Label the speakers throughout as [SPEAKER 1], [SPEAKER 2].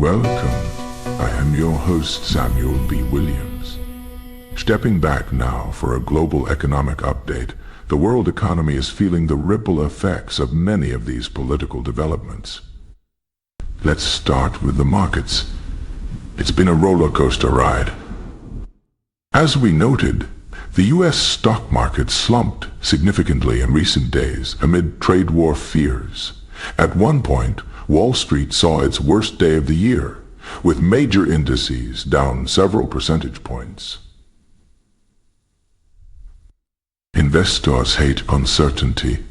[SPEAKER 1] Welcome. I am your host, Samuel B. Williams. Stepping back now for a global economic update, the world economy is feeling the ripple effects of many of these political developments. Let's start with the markets. It's been a roller coaster ride. As we noted, the U.S. stock market slumped significantly in recent days amid trade war fears. At one point, Wall Street saw its worst day of the year, with major indices down several percentage points. Investors hate uncertainty,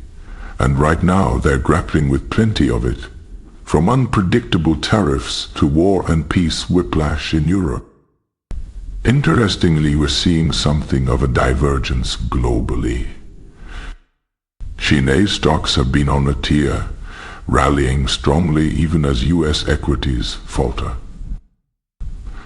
[SPEAKER 1] and right now they're grappling with plenty of it, from unpredictable tariffs to war and peace whiplash in Europe. Interestingly, we're seeing something of a divergence globally. Chinese stocks have been on a tear, rallying strongly even as U.S. equities falter.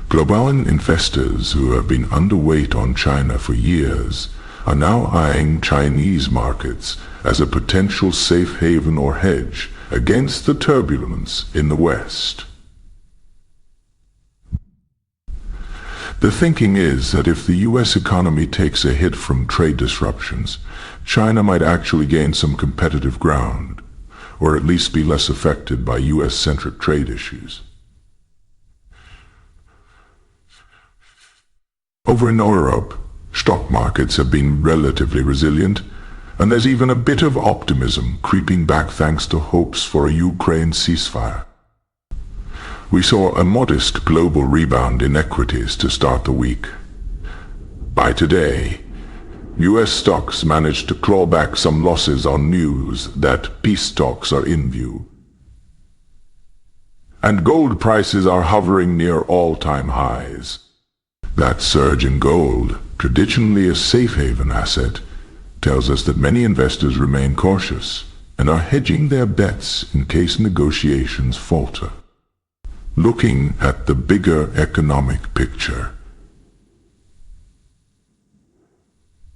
[SPEAKER 1] Global investors who have been underweight on China for years are now eyeing Chinese markets as a potential safe haven or hedge against the turbulence in the West. The thinking is that if the U.S. economy takes a hit from trade disruptions, China might actually gain some competitive ground, or at least be less affected by U.S.-centric trade issues. Over in Europe, stock markets have been relatively resilient, and there's even a bit of optimism creeping back thanks to hopes for a Ukraine ceasefire. We saw a modest global rebound in equities to start the week. By today, U.S. stocks managed to claw back some losses on news that peace talks are in view. And gold prices are hovering near all-time highs. That surge in gold, traditionally a safe haven asset, tells us that many investors remain cautious and are hedging their bets in case negotiations falter. Looking at the bigger economic picture,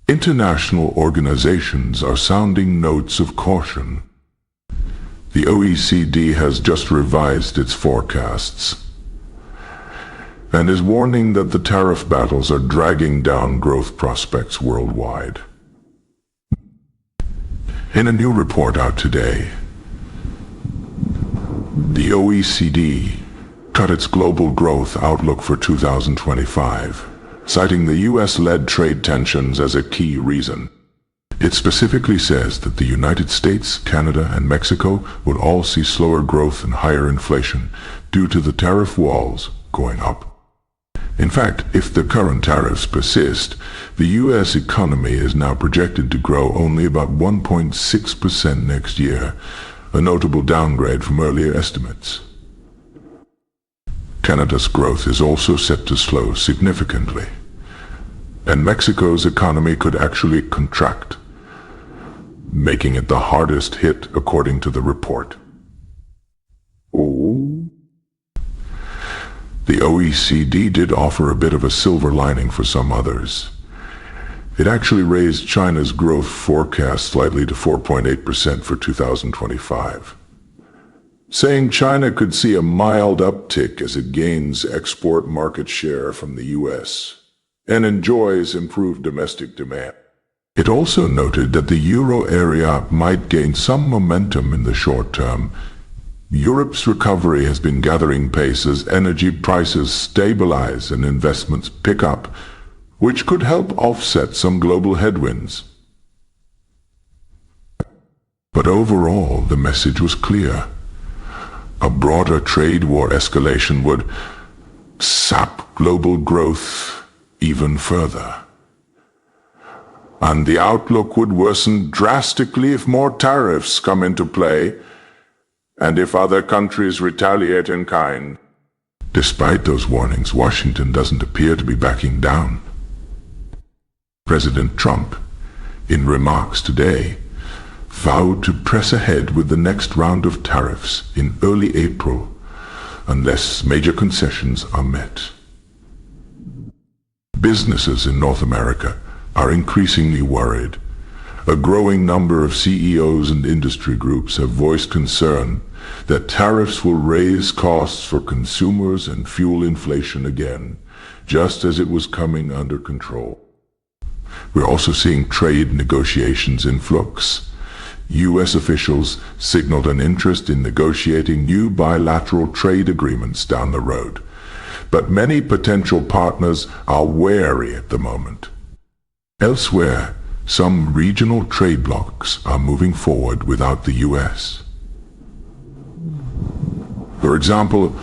[SPEAKER 1] international organizations are sounding notes of caution. The OECD has just revised its forecasts and is warning that the tariff battles are dragging down growth prospects worldwide. In a new report out today, the OECD cut its global growth outlook for 2025, citing the U.S.-led trade tensions as a key reason. It specifically says that the United States, Canada, and Mexico will all see slower growth and higher inflation due to the tariff walls going up. In fact, if the current tariffs persist, the U.S. economy is now projected to grow only about 1.6% next year, a notable downgrade from earlier estimates. Canada's growth is also set to slow significantly, and Mexico's economy could actually contract, making it the hardest hit according to the report. Oh. The OECD did offer a bit of a silver lining for some others. It actually raised China's growth forecast slightly to 4.8% for 2025. Saying China could see a mild uptick as it gains export market share from the U.S. and enjoys improved domestic demand. It also noted that the euro area might gain some momentum in the short term. Europe's recovery has been gathering pace as energy prices stabilize and investments pick up, which could help offset some global headwinds. But overall, the message was clear. A broader trade war escalation would sap global growth even further. And the outlook would worsen drastically if more tariffs come into play and if other countries retaliate in kind. Despite those warnings, Washington doesn't appear to be backing down. President Trump, in remarks today, vowed to press ahead with the next round of tariffs in early April, unless major concessions are met. Businesses in North America are increasingly worried. A growing number of CEOs and industry groups have voiced concern that tariffs will raise costs for consumers and fuel inflation again, just as it was coming under control. We're also seeing trade negotiations in flux. U.S. officials signaled an interest in negotiating new bilateral trade agreements down the road, but many potential partners are wary at the moment. Elsewhere, some regional trade blocs are moving forward without the U.S. For example,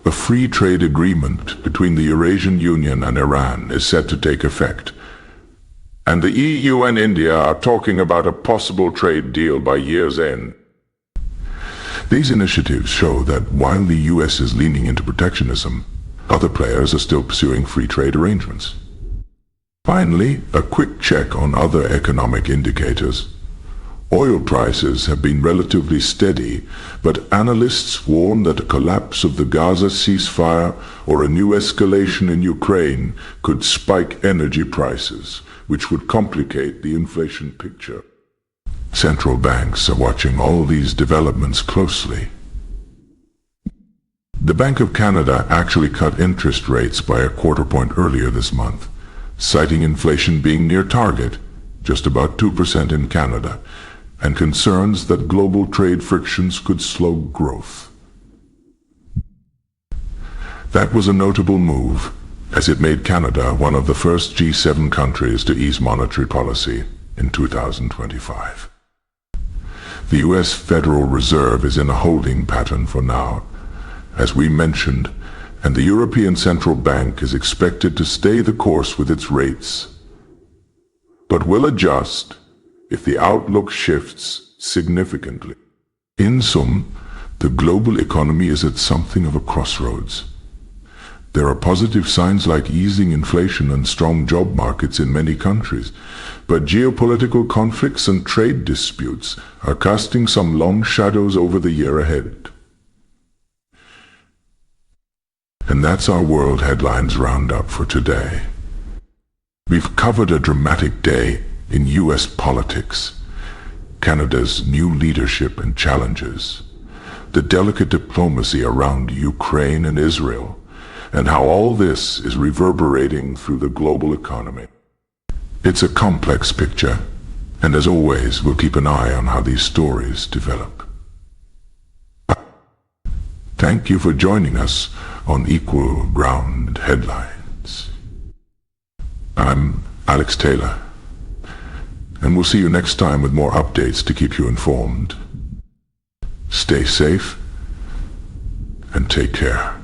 [SPEAKER 1] a free trade agreement between the Eurasian Union and Iran is set to take effect, and the EU and India are talking about a possible trade deal by year's end. These initiatives show that while the US is leaning into protectionism, other players are still pursuing free trade arrangements. Finally, a quick check on other economic indicators. Oil prices have been relatively steady, but analysts warn that a collapse of the Gaza ceasefire or a new escalation in Ukraine could spike energy prices, which would complicate the inflation picture. Central banks are watching all these developments closely. The Bank of Canada actually cut interest rates by a quarter point earlier this month, citing inflation being near target, just about 2% in Canada, and concerns that global trade frictions could slow growth. That was a notable move, as it made Canada one of the first G7 countries to ease monetary policy in 2025. The U.S. Federal Reserve is in a holding pattern for now, as we mentioned, and the European Central Bank is expected to stay the course with its rates, but will adjust if the outlook shifts significantly. In sum, the global economy is at something of a crossroads. There are positive signs like easing inflation and strong job markets in many countries, but geopolitical conflicts and trade disputes are casting some long shadows over the year ahead. And that's our World Headlines Roundup for today. We've covered a dramatic day in U.S. politics, Canada's new leadership and challenges, the delicate diplomacy around Ukraine and Israel, and how all this is reverberating through the global economy. It's a complex picture, and as always, we'll keep an eye on how these stories develop. Thank you for joining us on Equal Ground Headlines. I'm Alex Taylor, and we'll see you next time with more updates to keep you informed. Stay safe and take care.